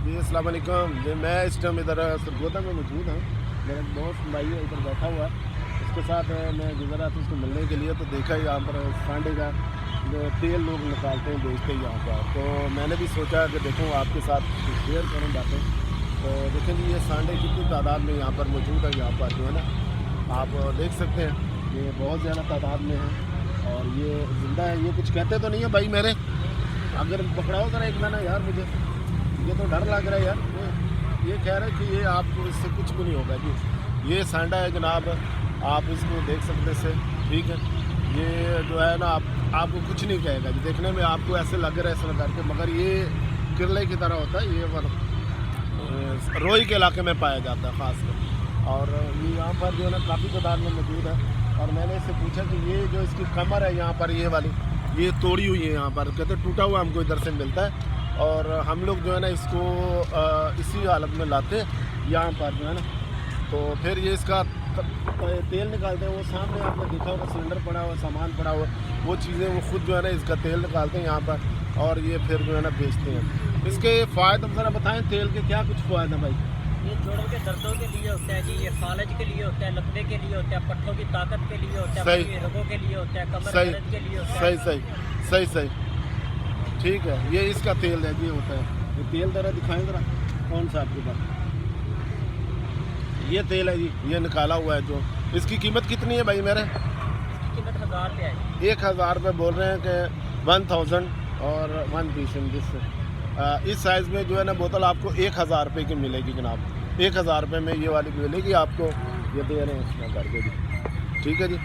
جی السلام علیکم جی میں اس ٹائم ادھر سرگودا میں موجود ہوں. میرا دوست بھائی ہے ادھر بیٹھا ہوا ہے, اس کے ساتھ میں گزرا تھا اس کو ملنے کے لیے, تو دیکھا یہاں پر سانڈے کا جو تیل لوگ نکالتے ہیں بیچتے ہیں یہاں پر, تو میں نے بھی سوچا کہ دیکھوں آپ کے ساتھ شیئر کروں باتیں. تو دیکھیں جی یہ سانڈے کتنی تعداد میں یہاں پر موجود ہے, یہاں پر جو ہے نا آپ دیکھ سکتے ہیں یہ بہت زیادہ تعداد میں ہے اور یہ زندہ ہے. یہ کچھ کہتے تو نہیں ہے بھائی میرے, اگر پکڑاؤ ذرا ایک نا یار, مجھے یہ تو ڈر لگ رہا ہے یار. یہ کہہ رہے ہیں کہ یہ آپ کو اس سے کچھ بھی نہیں ہوگا جی. یہ سانڈا ہے جناب, آپ اس کو دیکھ سکتے سے, ٹھیک ہے. یہ جو ہے نا آپ کو کچھ نہیں کہے گا جی, دیکھنے میں آپ کو ایسے لگ رہا ہے ایسا کر کے, مگر یہ کرلے کی طرح ہوتا ہے. یہ روئی کے علاقے میں پایا جاتا ہے خاص کر, اور یہ یہاں پر جو ہے نا کافی تعداد میں موجود ہے. اور میں نے اس سے پوچھا کہ یہ جو اس کی کمر ہے یہاں پر, یہ والی یہ توڑی ہوئی ہے یہاں پر, کہتے ٹوٹا ہوا ہم کو ادھر سے ملتا ہے, اور ہم لوگ جو ہے نا اس کو اسی حالت میں لاتے ہیں یہاں پر جو ہے نا. تو پھر یہ اس کا تیل نکالتے ہیں. وہ سامنے آپ نے دیکھا ہوگا سلنڈر پڑا ہوا, سامان پڑا ہوا, وہ چیزیں وہ خود جو ہے نا اس کا تیل نکالتے ہیں یہاں پر, اور یہ پھر جو ہے نا بیچتے ہیں. اس کے فوائد ذرا بتائیں, تیل کے کیا کچھ فوائد ہیں بھائی؟ یہ جوڑوں کے دردوں کے لیے ہوتا ہے جی, یہ فالج کے لیے ہوتا ہے, لکوے کے لیے ہوتا ہے, پٹھوں کی طاقت کے لیے ہوتا ہے, رگوں کے لیے ہوتا ہے, کمر درد کے لیے ہوتا ہے. صحیح ٹھیک ہے. یہ اس کا تیل ہے جی, ہوتا ہے. یہ تیل ذرا دکھائیں ذرا, کون سا آپ کے پاس یہ تیل ہے جی, یہ نکالا ہوا ہے. جو اس کی قیمت کتنی ہے بھائی میرے؟ اس کی قیمت 1000 روپے ہے. 1000 روپے بول رہے ہیں کہ 1000 اور 1 پیس جس سے اس سائز میں جو ہے نا بوتل آپ کو 1000 روپے کی ملے گی جناب. 1000 روپے میں یہ والی ملے گی آپ کو, یہ دے رہے ہیں اس میں کر کے جی, ٹھیک ہے جی.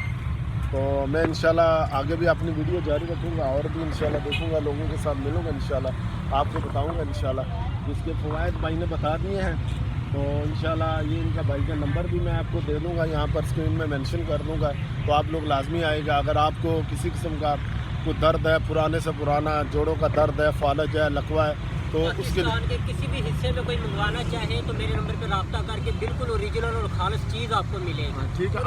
تو میں انشاءاللہ آگے بھی اپنی ویڈیو جاری رکھوں گا, اور بھی انشاءاللہ دیکھوں گا, لوگوں کے ساتھ ملوں گا انشاءاللہ, آپ کو بتاؤں گا انشاءاللہ. اس کے فوائد بھائی نے بتا دیے ہیں, تو انشاءاللہ یہ ان کا بھائی کا نمبر بھی میں آپ کو دے دوں گا, یہاں پر اسکرین میں مینشن کر دوں گا, تو آپ لوگ لازمی آئے گا. اگر آپ کو کسی قسم کا کوئی درد ہے, پرانے سے پرانا جوڑوں کا درد ہے, فالج ہے, لکوا ہے, تو اس کے پاکستان کے کسی بھی حصے میں کوئی منگوانا چاہے تو میرے نمبر پہ رابطہ کر کے بالکل اوریجنل اور خالص چیز آپ کو ملے گی. ٹھیک ہے.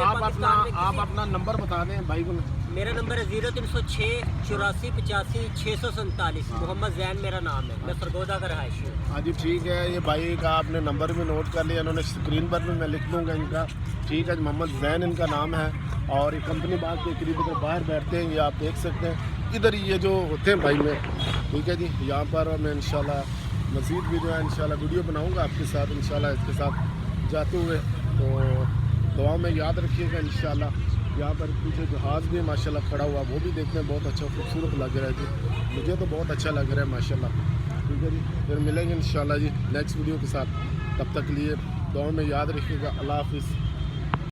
آپ اپنا نمبر بتا دیں بھائی کو. میرا نمبر ہے 0306 84 85 647. محمد زین میرا نام ہے, میں سرگودا کا رہائشی ہوں. ہاں جی ٹھیک ہے. یہ بھائی کا آپ نے نمبر بھی نوٹ کر لیا, انہوں نے اسکرین پر بھی میں لکھ دوں گا ان کا, ٹھیک ہے. محمد زین ان کا نام ہے, اور یہ کمپنی باغ کے قریب ادھر باہر بیٹھتے ہیں, یہ آپ دیکھ سکتے ہیں ادھر یہ جو ہوتے ہیں بھائی میں, ٹھیک ہے جی. یہاں پر میں انشاءاللہ مزید بھی جو ہے انشاءاللہ ویڈیو بناؤں گا آپ کے ساتھ انشاءاللہ. اس کے ساتھ جاتے ہوئے تو دعاؤں میں یاد رکھیے گا انشاءاللہ. یہاں پر پیچھے جہاز بھی ماشاءاللہ کھڑا ہوا, وہ بھی دیکھنے میں بہت اچھا خوبصورت لگ رہا ہے جی, مجھے تو بہت اچھا لگ رہا ہے ماشاءاللہ. ٹھیک ہے جی, پھر ملیں گے انشاءاللہ جی نیکسٹ ویڈیو کے ساتھ. تب تک لیے دعاؤں میں یاد رکھیے گا. اللہ حافظ.